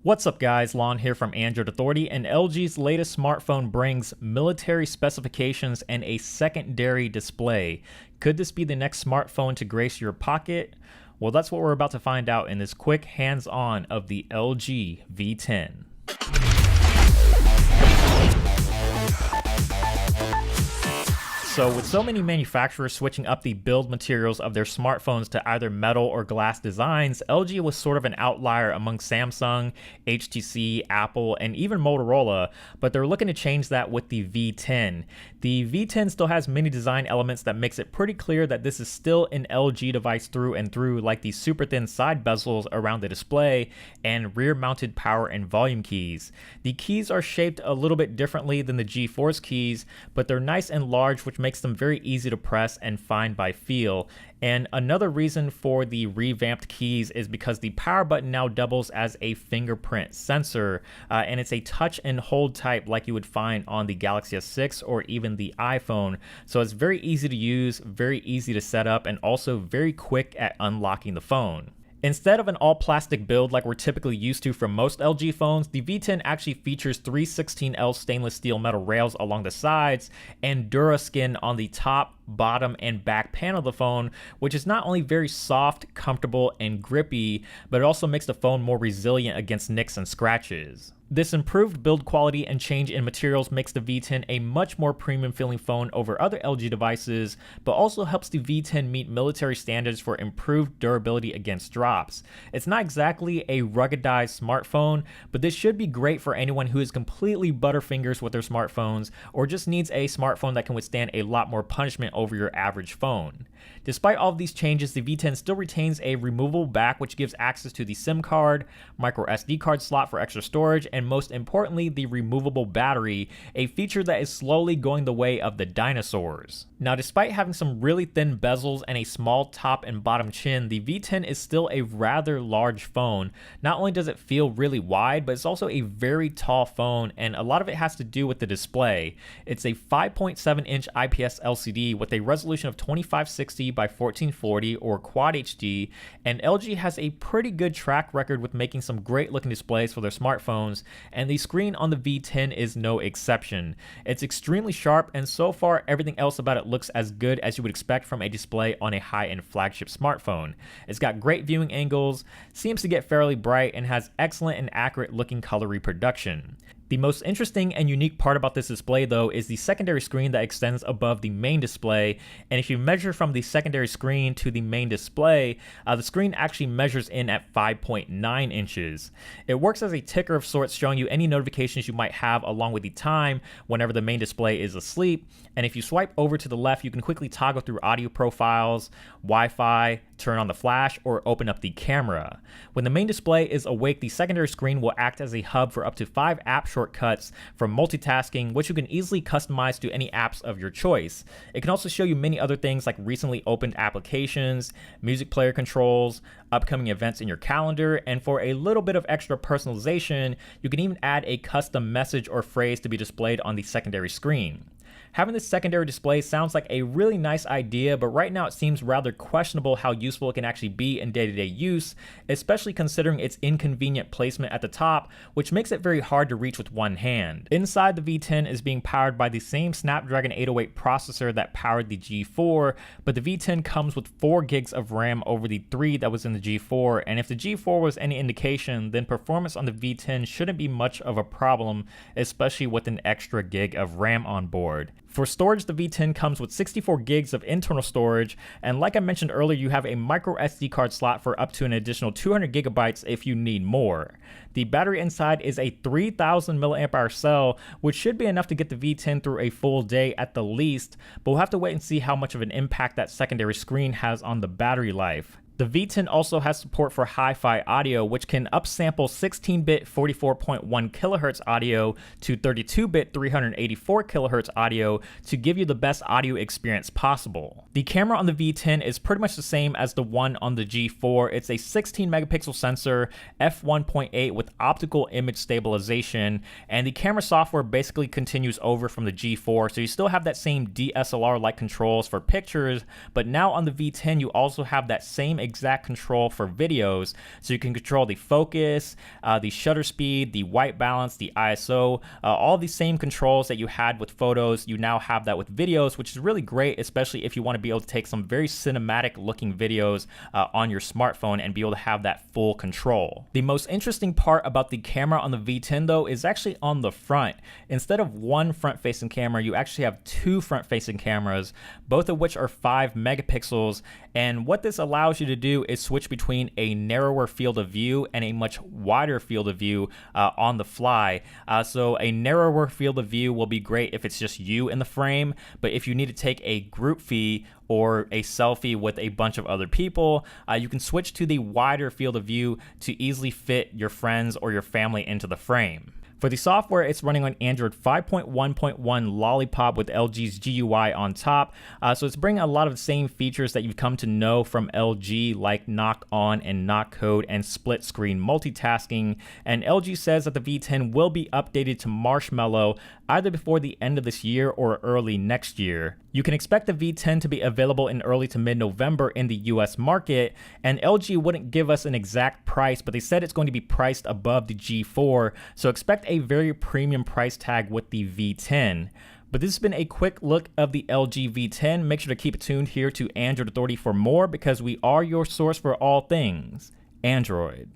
What's up guys, Lon here from Android Authority, and LG's latest smartphone brings military specifications and a secondary display. Could this be the next smartphone to grace your pocket? Well, that's what we're about to find out in this quick hands-on of the LG V10. So with so many manufacturers switching up the build materials of their smartphones to either metal or glass designs, LG was sort of an outlier among Samsung, HTC, Apple, and even Motorola, but they're looking to change that with the V10. The V10 still has many design elements that makes it pretty clear that this is still an LG device through and through, like the super thin side bezels around the display and rear mounted power and volume keys. The keys are shaped a little bit differently than the G4's keys, but they're nice and large, which makes them very easy to press and find by feel. And another reason for the revamped keys is because the power button now doubles as a fingerprint sensor, and it's a touch and hold type like you would find on the Galaxy S6 or even the iPhone. So it's very easy to use, very easy to set up, and also very quick at unlocking the phone. Instead of an all-plastic build like we're typically used to from most LG phones, the V10 actually features 316L stainless steel metal rails along the sides and Duraskin on the top, bottom, and back panel of the phone, which is not only very soft, comfortable, and grippy, but it also makes the phone more resilient against nicks and scratches. This improved build quality and change in materials makes the V10 a much more premium feeling phone over other LG devices, but also helps the V10 meet military standards for improved durability against drops. It's not exactly a ruggedized smartphone, but this should be great for anyone who is completely butterfingers with their smartphones or just needs a smartphone that can withstand a lot more punishment over your average phone. Despite all of these changes, the V10 still retains a removable back, which gives access to the SIM card, micro SD card slot for extra storage, and most importantly, the removable battery, a feature that is slowly going the way of the dinosaurs. Now, despite having some really thin bezels and a small top and bottom chin, the V10 is still a rather large phone. Not only does it feel really wide, but it's also a very tall phone, and a lot of it has to do with the display. It's a 5.7-inch IPS LCD with a resolution of 2560 by 1440 or Quad HD, and LG has a pretty good track record with making some great looking displays for their smartphones, and the screen on the V10 is no exception. It's extremely sharp, and so far everything else about it looks as good as you would expect from a display on a high-end flagship smartphone. It's got great viewing angles, seems to get fairly bright, and has excellent and accurate looking color reproduction. The most interesting and unique part about this display though is the secondary screen that extends above the main display, and if you measure from the secondary screen to the main display, the screen actually measures in at 5.9 inches. It works as a ticker of sorts, showing you any notifications you might have along with the time whenever the main display is asleep, and if you swipe over to the left, you can quickly toggle through audio profiles, Wi-Fi, turn on the flash, or open up the camera. When the main display is awake, the secondary screen will act as a hub for up to 5 app shortcuts for multitasking, which you can easily customize to any apps of your choice. It can also show you many other things like recently opened applications, music player controls, upcoming events in your calendar, and for a little bit of extra personalization, you can even add a custom message or phrase to be displayed on the secondary screen. Having this secondary display sounds like a really nice idea, but right now it seems rather questionable how useful it can actually be in day-to-day use, especially considering its inconvenient placement at the top, which makes it very hard to reach with one hand. Inside, the V10 is being powered by the same Snapdragon 808 processor that powered the G4, but the V10 comes with 4 gigs of RAM over the 3 that was in the G4, and if the G4 was any indication, then performance on the V10 shouldn't be much of a problem, especially with an extra gig of RAM on board. For storage, the V10 comes with 64 gigs of internal storage, and like I mentioned earlier, you have a micro SD card slot for up to an additional 200 gigabytes if you need more. The battery inside is a 3000 mAh cell, which should be enough to get the V10 through a full day at the least, but we'll have to wait and see how much of an impact that secondary screen has on the battery life. The V10 also has support for hi-fi audio, which can upsample 16-bit 44.1 kHz audio to 32-bit 384 kHz audio to give you the best audio experience possible. The camera on the V10 is pretty much the same as the one on the G4. It's a 16 megapixel sensor, f1.8 with optical image stabilization, and the camera software basically continues over from the G4, so you still have that same DSLR-like controls for pictures, but now on the V10 you also have that same exact control for videos. So you can control the focus, the shutter speed, the white balance, the ISO, all the same controls that you had with photos. You now have that with videos, which is really great, especially if you want to be able to take some very cinematic looking videos on your smartphone and be able to have that full control. The most interesting part about the camera on the V10 though is actually on the front. Instead of one front facing camera, you actually have two front facing cameras, both of which are 5 megapixels. And what this allows you to do is switch between a narrower field of view and a much wider field of view on the fly. So a narrower field of view will be great if it's just you in the frame, but if you need to take a group fee or a selfie with a bunch of other people, you can switch to the wider field of view to easily fit your friends or your family into the frame. For the software, it's running on Android 5.1.1 Lollipop with LG's GUI on top. So it's bringing a lot of the same features that you've come to know from LG, like knock on and knock code and split screen multitasking. And LG says that the V10 will be updated to Marshmallow either before the end of this year or early next year. You can expect the V10 to be available in early to mid-November in the US market, and LG wouldn't give us an exact price, but they said it's going to be priced above the G4, so expect a very premium price tag with the V10. But this has been a quick look of the LG V10. Make sure to keep it tuned here to Android Authority for more, because we are your source for all things Android.